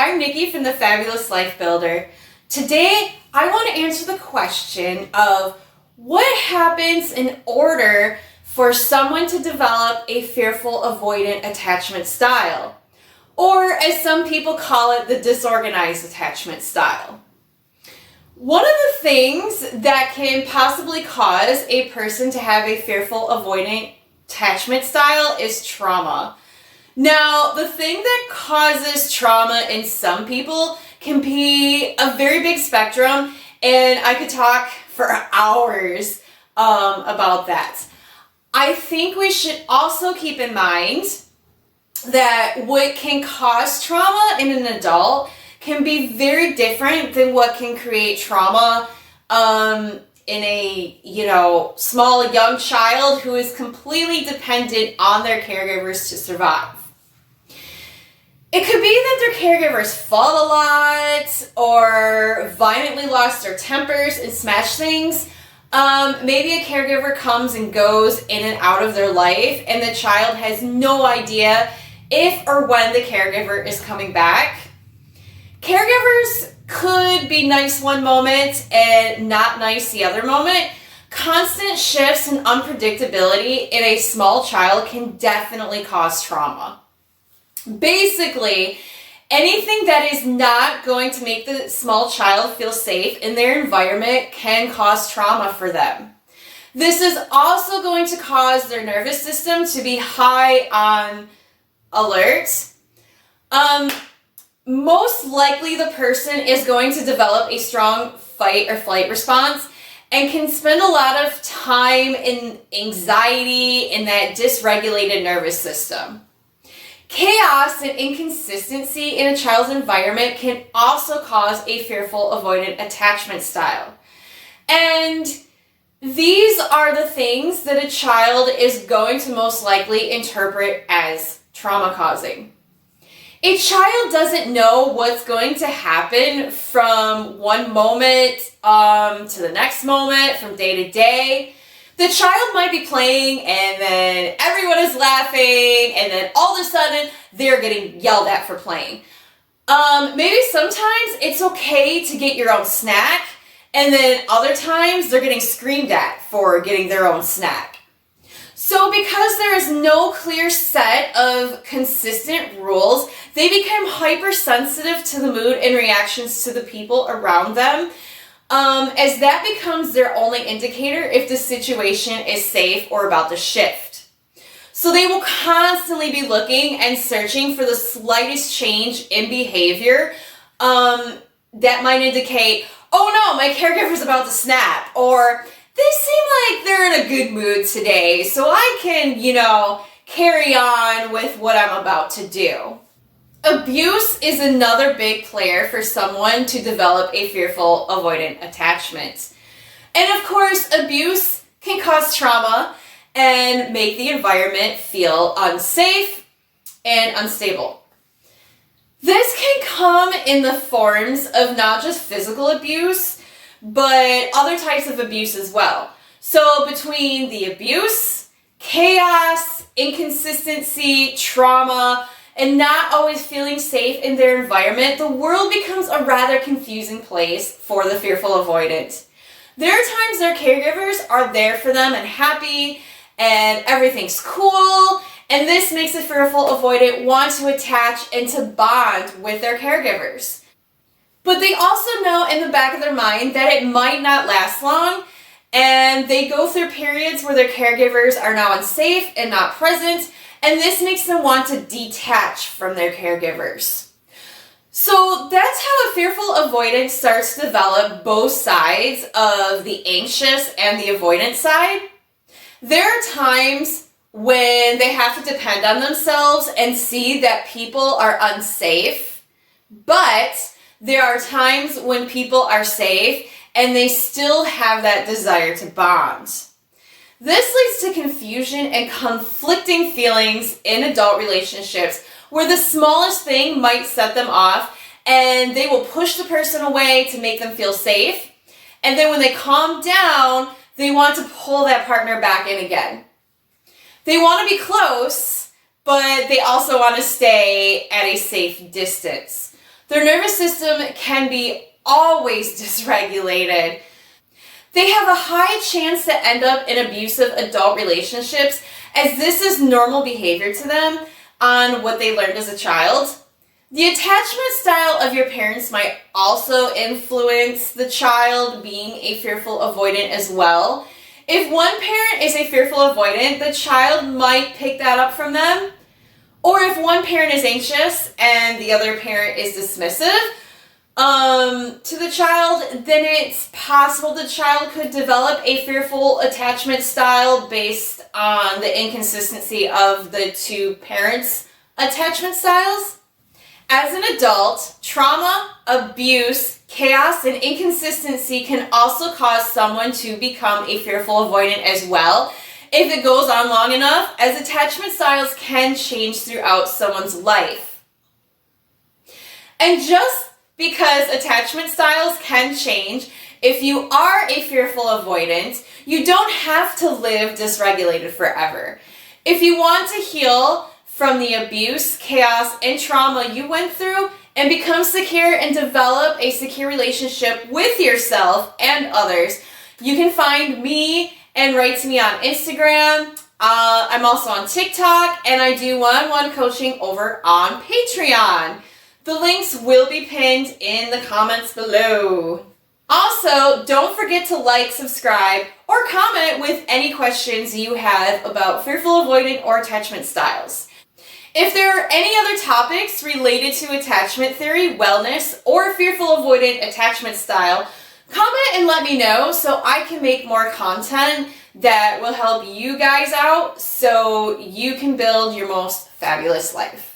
I'm Nikki from the Fabulous Life Builder. Today, I want to answer the question of what happens in order for someone to develop a fearful avoidant attachment style, or as some people call it, the disorganized attachment style. One of the things that can possibly cause a person to have a fearful avoidant attachment style is trauma. Now, the thing that causes trauma in some people can be a very big spectrum, and I could talk for hours about that. I think we should also keep in mind that what can cause trauma in an adult can be very different than what can create trauma in a small young child who is completely dependent on their caregivers to survive. It could be that their caregivers fought a lot or violently lost their tempers and smashed things. Maybe a caregiver comes and goes in and out of their life and the child has no idea if or when the caregiver is coming back. Caregivers could be nice one moment and not nice the other moment. Constant shifts and unpredictability in a small child can definitely cause trauma. Basically, anything that is not going to make the small child feel safe in their environment can cause trauma for them. This is also going to cause their nervous system to be high on alert. Most likely the person is going to develop a strong fight or flight response and can spend a lot of time in anxiety in that dysregulated nervous system. Chaos and inconsistency in a child's environment can also cause a fearful avoidant attachment style. And these are the things that a child is going to most likely interpret as trauma causing. A child doesn't know what's going to happen from one moment to the next moment, from day to day. The child might be playing and then everyone is laughing and then all of a sudden they're getting yelled at for playing. Maybe sometimes it's okay to get your own snack and then other times they're getting screamed at for getting their own snack. So because there is no clear set of consistent rules, they become hypersensitive to the mood and reactions to the people around them. As that becomes their only indicator if the situation is safe or about to shift. So they will constantly be looking and searching for the slightest change in behavior that might indicate, oh no, my caregiver's about to snap, or they seem like they're in a good mood today, so I can, carry on with what I'm about to do. Abuse is another big player for someone to develop a fearful avoidant attachment. And of course, abuse can cause trauma and make the environment feel unsafe and unstable. This can come in the forms of not just physical abuse, but other types of abuse as well. So between the abuse, chaos, inconsistency, trauma, and not always feeling safe in their environment, the world becomes a rather confusing place for the fearful avoidant. There are times their caregivers are there for them and happy and everything's cool, and this makes the fearful avoidant want to attach and to bond with their caregivers. But they also know in the back of their mind that it might not last long, and they go through periods where their caregivers are now unsafe and not present, and this makes them want to detach from their caregivers. So that's how a fearful avoidant starts to develop both sides of the anxious and the avoidant side. There are times when they have to depend on themselves and see that people are unsafe, but there are times when people are safe and they still have that desire to bond. This leads to confusion and conflicting feelings in adult relationships where the smallest thing might set them off and they will push the person away to make them feel safe. And then when they calm down, they want to pull that partner back in again. They want to be close, but they also want to stay at a safe distance. Their nervous system can be always dysregulated. They have a high chance to end up in abusive adult relationships, as this is normal behavior to them on what they learned as a child. The attachment style of your parents might also influence the child being a fearful avoidant as well. If one parent is a fearful avoidant, the child might pick that up from them. Or if one parent is anxious and the other parent is dismissive to the child, then it's possible the child could develop a fearful attachment style based on the inconsistency of the two parents' attachment styles. As an adult, trauma, abuse, chaos, and inconsistency can also cause someone to become a fearful avoidant as well, if it goes on long enough, as attachment styles can change throughout someone's life. And just because attachment styles can change, if you are a fearful avoidant, you don't have to live dysregulated forever. If you want to heal from the abuse, chaos, and trauma you went through and become secure and develop a secure relationship with yourself and others, you can find me and write to me on Instagram. I'm also on TikTok, and I do one-on-one coaching over on Patreon. The links will be pinned in the comments below. Also, don't forget to like, subscribe, or comment with any questions you have about fearful avoidant or attachment styles. If there are any other topics related to attachment theory, wellness, or fearful avoidant attachment style, comment and let me know so I can make more content that will help you guys out so you can build your most fabulous life.